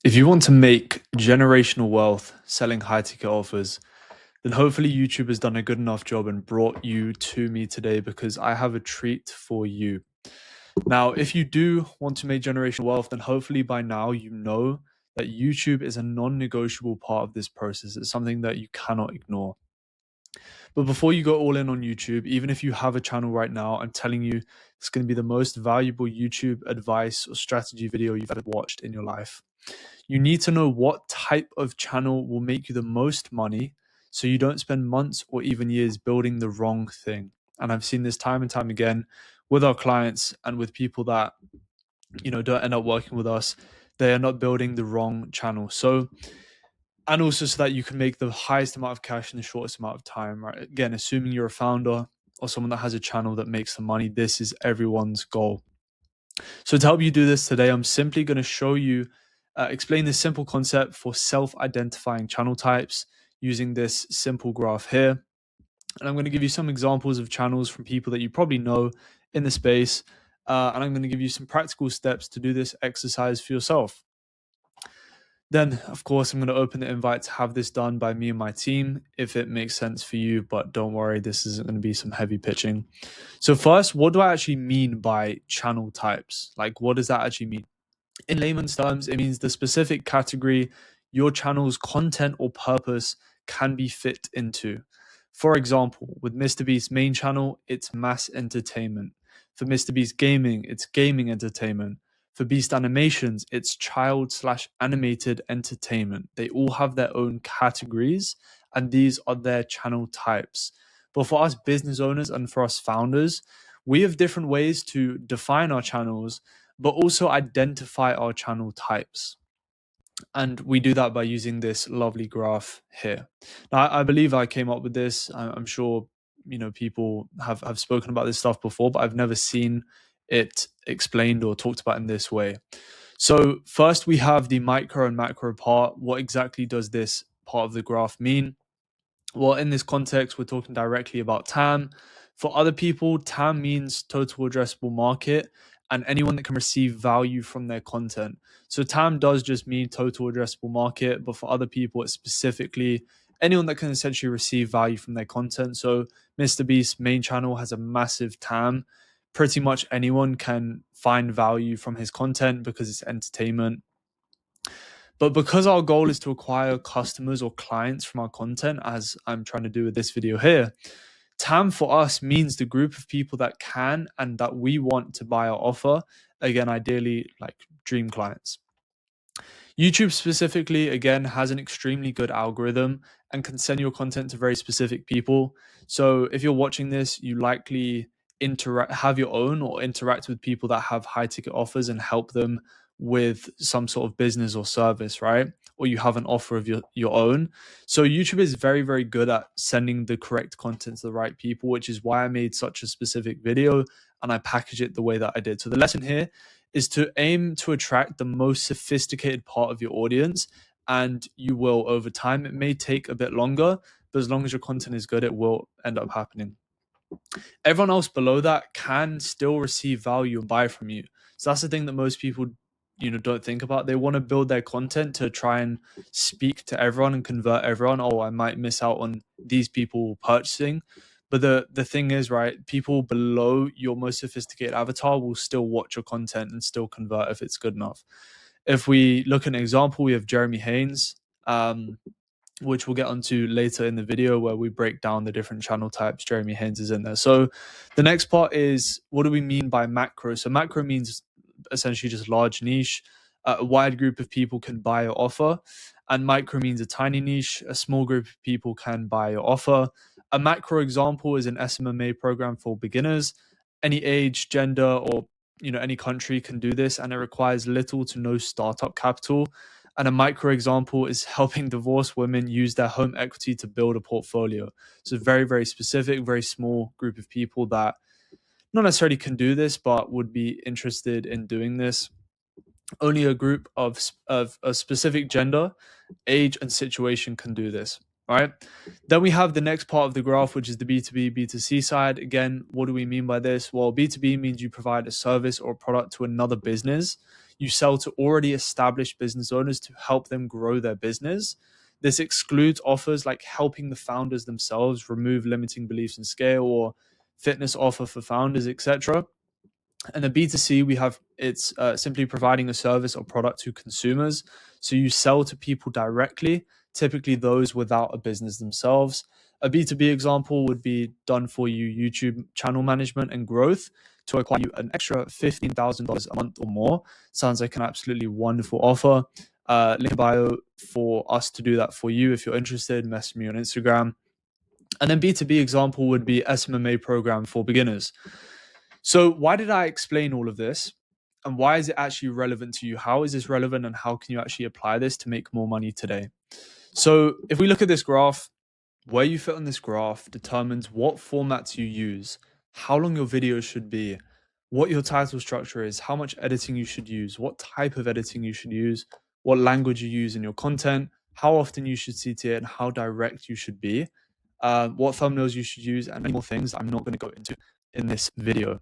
If you want to make generational wealth selling high ticket offers, then hopefully YouTube has done a good enough job and brought you to me today because I have a treat for you. Now, if you do want to make generational wealth, then hopefully by now you know that YouTube is a non negotiable part of this process. It's something that you cannot ignore. But before you go all in on YouTube, even if you have a channel right now, I'm telling you, it's going to be the most valuable YouTube advice or strategy video you've ever watched in your life. You need to know what type of channel will make you the most money so you don't spend months or even years building the wrong thing. And I've seen this time and time again with our clients and with people that, don't end up working with us. They end up building the wrong channel. So, and also so that you can make the highest amount of cash in the shortest amount of time, right? Again, assuming you're a founder or someone that has a channel that makes the money, this is everyone's goal. So to help you do this today, I'm simply going to show you, explain this simple concept for self-identifying channel types using this simple graph here. And I'm going to give you some examples of channels from people that you probably know in the space. And I'm going to give you some practical steps to do this exercise for yourself. Then, of course, I'm going to open the invite to have this done by me and my team if it makes sense for you. But don't worry, this isn't going to be some heavy pitching. So first, what do I actually mean by channel types? Like, what does that actually mean? In layman's terms, it means the specific category your channel's content or purpose can be fit into. For example, with MrBeast's main channel, it's mass entertainment. For MrBeast Gaming, it's gaming entertainment. For Beast Animations, it's child/animated entertainment. They all have their own categories, and these are their channel types. But for us business owners and for us founders, we have different ways to define our channels, but also identify our channel types. And we do that by using this lovely graph here. Now, I believe I came up with this. I'm sure people have spoken about this stuff before, but I've never seen it explained or talked about in this way. So first we have the micro and macro part. What exactly does this part of the graph mean? Well, in this context, we're talking directly about TAM. For other people, TAM means total addressable market and anyone that can receive value from their content. So TAM does just mean total addressable market, but for other people, it's specifically anyone that can essentially receive value from their content. So MrBeast's main channel has a massive TAM. Pretty much anyone can find value from his content because it's entertainment. But because our goal is to acquire customers or clients from our content, as I'm trying to do with this video here, TAM for us means the group of people that can and that we want to buy our offer. Again, ideally like dream clients. YouTube specifically, again, has an extremely good algorithm and can send your content to very specific people. So if you're watching this, you likely have your own or interact with people that have high ticket offers and help them with some sort of business or service, right? Or you have an offer of your own. So YouTube is very, very good at sending the correct content to the right people, which is why I made such a specific video and I package it the way that I did. So the lesson here is to aim to attract the most sophisticated part of your audience, and you will over time. It may take a bit longer, but as long as your content is good, it will end up happening. Everyone else below that can still receive value and buy from you. So that's the thing that most people don't think about. They want to build their content to try and speak to everyone and convert everyone. Oh, I might miss out on these people purchasing. But the thing is, right, people below your most sophisticated avatar will still watch your content and still convert if it's good enough. If we look at an example, we have Jeremy Haynes, which we'll get onto later in the video where we break down the different channel types. Jeremy Haynes is in there. So the next part is, what do we mean by macro? So macro means essentially just large niche. A wide group of people can buy or offer. And micro means a tiny niche. A small group of people can buy or offer. A macro example is an SMMA program for beginners. Any age, gender, or any country can do this, and it requires little to no startup capital. And a micro example is helping divorced women use their home equity to build a portfolio. So very, very specific, very small group of people that not necessarily can do this, but would be interested in doing this. Only a group of a specific gender, age, and situation can do this. All right. Then we have the next part of the graph, which is the B2B, B2C side. Again, what do we mean by this? Well, B2B means you provide a service or a product to another business. you sell to already established business owners to help them grow their business. This excludes offers like helping the founders themselves remove limiting beliefs and scale, or fitness offer for founders, etc. And the B2C, we have it's simply providing a service or product to consumers. So you sell to people directly, typically those without a business themselves. A B2B example would be done for you YouTube channel management and growth to acquire you an extra $15,000 a month or more. Sounds like an absolutely wonderful offer. Link in bio for us to do that for you. If you're interested, message me on Instagram. And then B2B example would be SMMA program for beginners. So why did I explain all of this? And why is it actually relevant to you? How is this relevant, and how can you actually apply this to make more money today? So if we look at this graph, where you fit on this graph determines what formats you use, how long your videos should be, what your title structure is, how much editing you should use, what type of editing you should use, what language you use in your content, how often you should CTA it, and how direct you should be, what thumbnails you should use, and many more things I'm not going to go into in this video.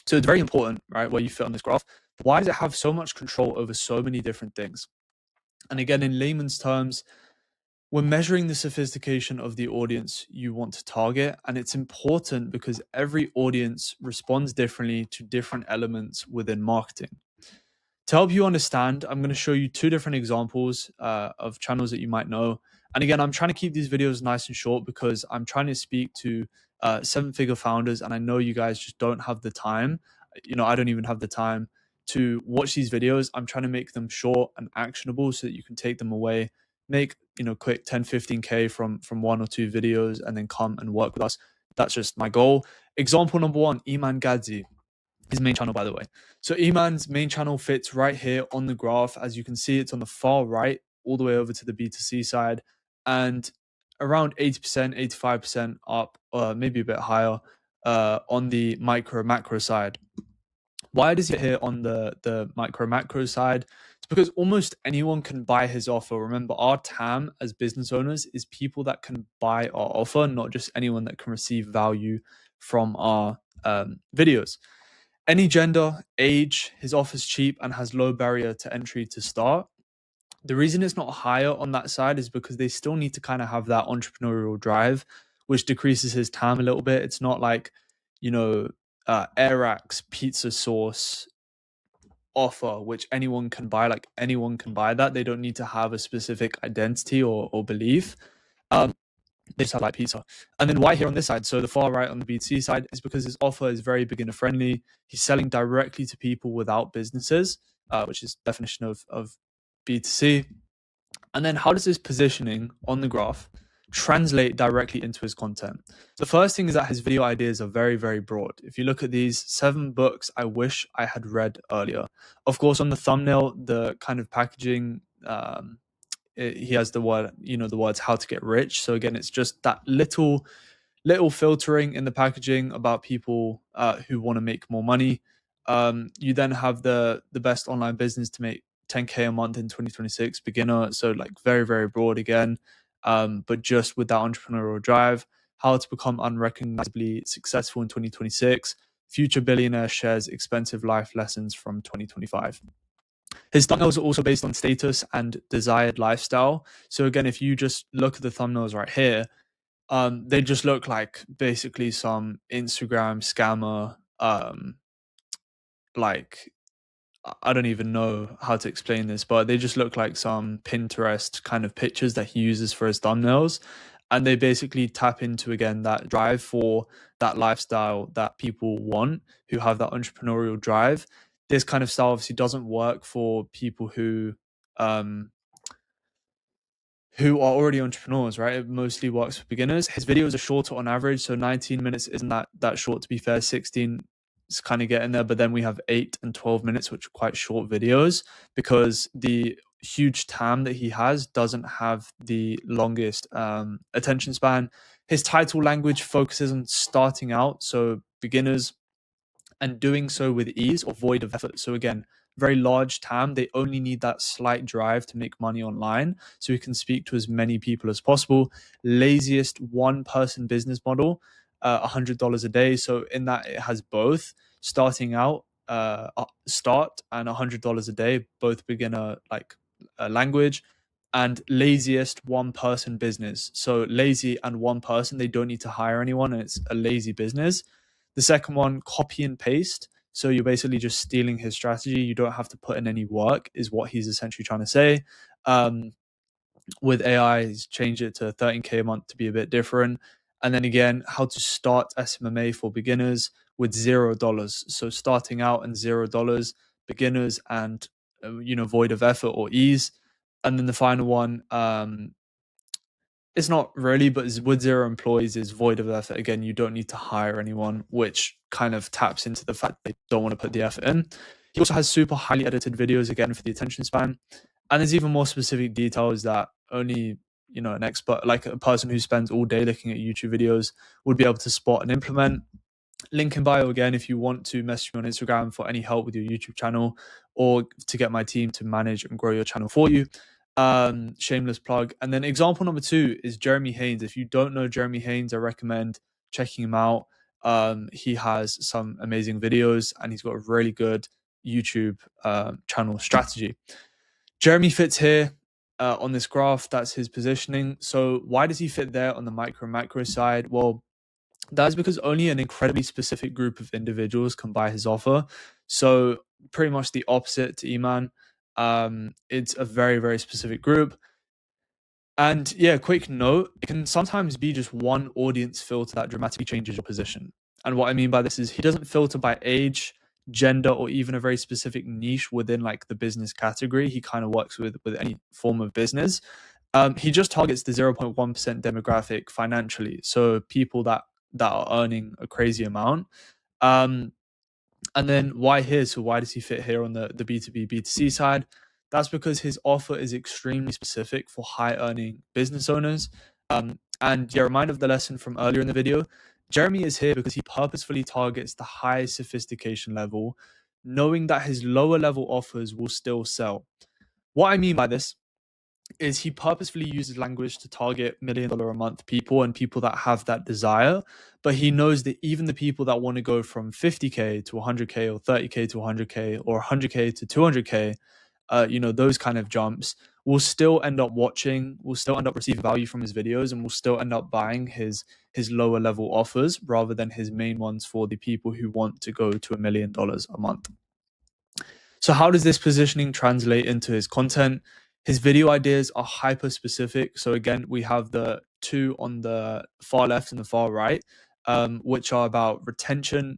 So it's very important, right, where you fit on this graph. Why does it have so much control over so many different things? And again, in layman's terms, we're measuring the sophistication of the audience you want to target. And it's important because every audience responds differently to different elements within marketing. To help you understand, I'm going to show you two different examples of channels that you might know. And again, I'm trying to keep these videos nice and short because I'm trying to speak to seven-figure founders, and I know you guys just don't have the time. I don't even have the time to watch these videos. I'm trying to make them short and actionable so that you can take them away, make quick 10, 15K from one or two videos, and then come and work with us. That's just my goal. Example number one, Iman Gadzi. His main channel, by the way. So Iman's main channel fits right here on the graph. As you can see, it's on the far right, all the way over to the B2C side, and around 80%, 85% up, maybe a bit higher on the micro macro side. Why does it here on the micro macro side? It's because almost anyone can buy his offer. Remember, our TAM as business owners is people that can buy our offer, not just anyone that can receive value from our videos. Any gender, age, his offer's cheap and has low barrier to entry to start. The reason it's not higher on that side is because they still need to kind of have that entrepreneurial drive, which decreases his TAM a little bit. It's not like, Airax pizza sauce offer, which anyone can buy. Like anyone can buy that. They don't need to have a specific identity or belief. They just have like pizza. And then why here on this side? So the far right on the B2C side is because his offer is very beginner friendly. He's selling directly to people without businesses, which is definition of B2C. And then how does this positioning on the graph translate directly into his content? The first thing is that his video ideas are very, very broad. If you look at these 7 books I wish I had read earlier. Of course, on the thumbnail, the kind of packaging, he has the word, the words how to get rich. So again, it's just that little filtering in the packaging about people who want to make more money. You then have the best online business to make 10K a month in 2026, beginner. So like very, very broad again, but just with that entrepreneurial drive. How to become unrecognizably successful in 2026. Future billionaire shares expensive life lessons from 2025. His thumbnails are also based on status and desired lifestyle. So again, if you just look at the thumbnails right here, they just look like basically some Instagram scammer, like I don't even know how to explain this, but they just look like some Pinterest kind of pictures that he uses for his thumbnails. And they basically tap into, again, that drive for that lifestyle that people want, who have that entrepreneurial drive. This kind of style obviously doesn't work for people who are already entrepreneurs, right? It mostly works for beginners. His videos are shorter on average, so 19 minutes isn't that short, to be fair. 16 is kind of getting there, but then we have 8 and 12 minutes, which are quite short videos, because the huge TAM that he has doesn't have the longest attention span. His title language focuses on starting out, so beginners, and doing so with ease or void of effort. So again, very large TAM. They only need that slight drive to make money online, so we can speak to as many people as possible. Laziest one-person business model, $100 a day. So in that, it has both starting out start and $100 a day, both beginner language, and laziest one person business. So lazy and one person, they don't need to hire anyone, and it's a lazy business. The second one, copy and paste. So you're basically just stealing his strategy. You don't have to put in any work, is what he's essentially trying to say. With AI, he's changed it to 13K a month to be a bit different. And then again, how to start SMMA for beginners with $0. So starting out and $0, beginners and void of effort or ease. And then the final one, it's not really, but with 0 employees is void of effort. Again, you don't need to hire anyone, which kind of taps into the fact they don't want to put the effort in. He also has super highly edited videos, again, for the attention span. And there's even more specific details that only an expert, like a person who spends all day looking at YouTube videos, would be able to spot and implement. Link in bio again if you want to message me on Instagram for any help with your YouTube channel, or to get my team to manage and grow your channel for you. Shameless plug. And then example number 2 is Jeremy Haynes. If you don't know Jeremy Haynes, I recommend checking him out. He has some amazing videos, and he's got a really good YouTube channel strategy. Jeremy fits here on this graph. That's his positioning. So why does he fit there on the micro macro side? Well, that's because only an incredibly specific group of individuals can buy his offer. So pretty much the opposite to Iman. It's a very, very specific group. And yeah, quick note, it can sometimes be just one audience filter that dramatically changes your position. And what I mean by this is he doesn't filter by age, gender, or even a very specific niche within like the business category. He kind of works with any form of business. He just targets the 0.1% demographic financially. So people that are earning a crazy amount. And then why here? So why does he fit here on the B2B, B2C side? That's because his offer is extremely specific for high earning business owners. And yeah, reminder of the lesson from earlier in the video, Jeremy is here because he purposefully targets the high sophistication level, knowing that his lower level offers will still sell. What I mean by this is he purposefully uses language to target $1 million a month people and people that have that desire. But he knows that even the people that want to go from 50K to 100K or 30K to 100K or 100K to 200K, those kind of jumps will still end up watching, will still end up receiving value from his videos, and will still end up buying his lower level offers rather than his main ones for the people who want to go to $1 million a month. So how does this positioning translate into his content? His video ideas are hyper specific. So again, we have the 2 on the far left and the far right, which are about retention,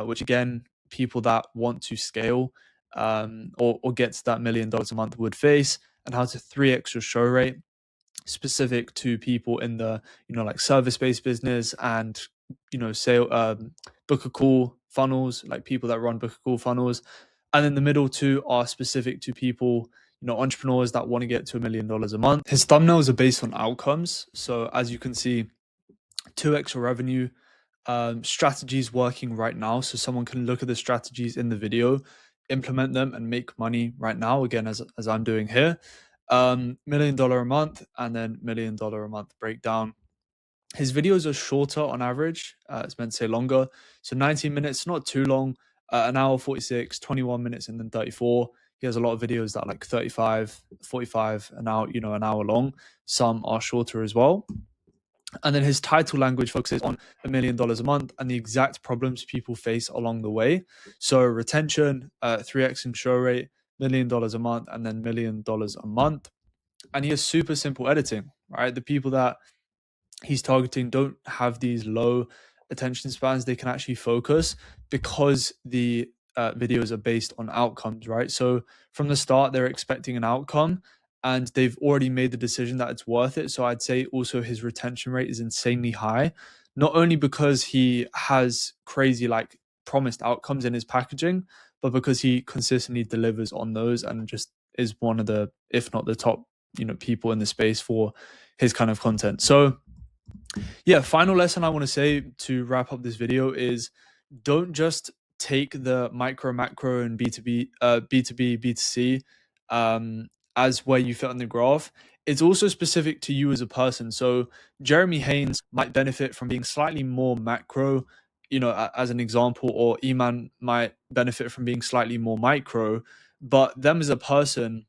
which again, people that want to scale or get to that $1 million a month would face, and how to 3x your show rate, specific to people in the like service-based business and book a call funnels, like people that run book a call funnels. And then the middle 2 are specific to people, entrepreneurs that want to get to $1 million a month. His thumbnails are based on outcomes. So as you can see, 2x your revenue, strategies working right now. So someone can look at the strategies in the video, implement them, and make money right now, again, as I'm doing here. $1 million a month, and then $1 million a month breakdown. His videos are shorter on average. It's meant to say longer. So 19 minutes, not too long. An hour 46, 21 minutes, and then 34. He has a lot of videos that are like 35, 45, an hour long. Some are shorter as well. And then his title language focuses on $1 million a month and the exact problems people face along the way. So retention, 3x in show rate, $1 million a month, and then $1 million a month. And he has super simple editing, right? The people that he's targeting don't have these low attention spans. They can actually focus because the videos are based on outcomes, right? So from the start, they're expecting an outcome and they've already made the decision that it's worth it. So I'd say also his retention rate is insanely high, not only because he has crazy like promised outcomes in his packaging, but because he consistently delivers on those and just is one of the, if not the top, people in the space for his kind of content. So yeah, final lesson I want to say to wrap up this video is don't just take the micro, macro, and B2B, B2C as where you fit on the graph. It's also specific to you as a person. So Jeremy Haynes might benefit from being slightly more macro as an example, or Eman might benefit from being slightly more micro, but them as a person,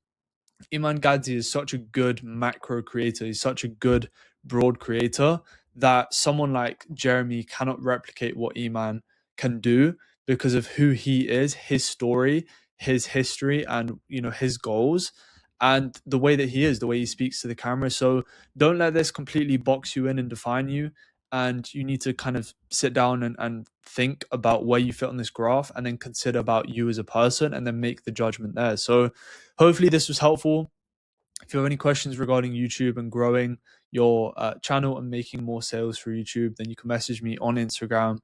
Iman Gadzi is such a good macro creator. He's such a good broad creator that someone like Jeremy cannot replicate what Iman can do because of who he is, his story, his history, and his goals, and the way that he is, the way he speaks to the camera. So don't let this completely box you in and define you. And you need to kind of sit down and think about where you fit on this graph, and then consider about you as a person, and then make the judgment there. So hopefully this was helpful. If you have any questions regarding YouTube and growing your channel and making more sales for YouTube, then you can message me on Instagram.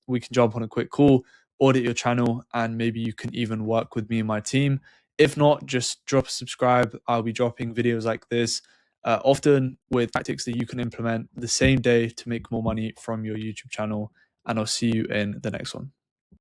We can jump on a quick call, audit your channel, and maybe you can even work with me and my team. If not, just drop a subscribe. I'll be dropping videos like this often, with tactics that you can implement the same day to make more money from your YouTube channel. And I'll see you in the next one.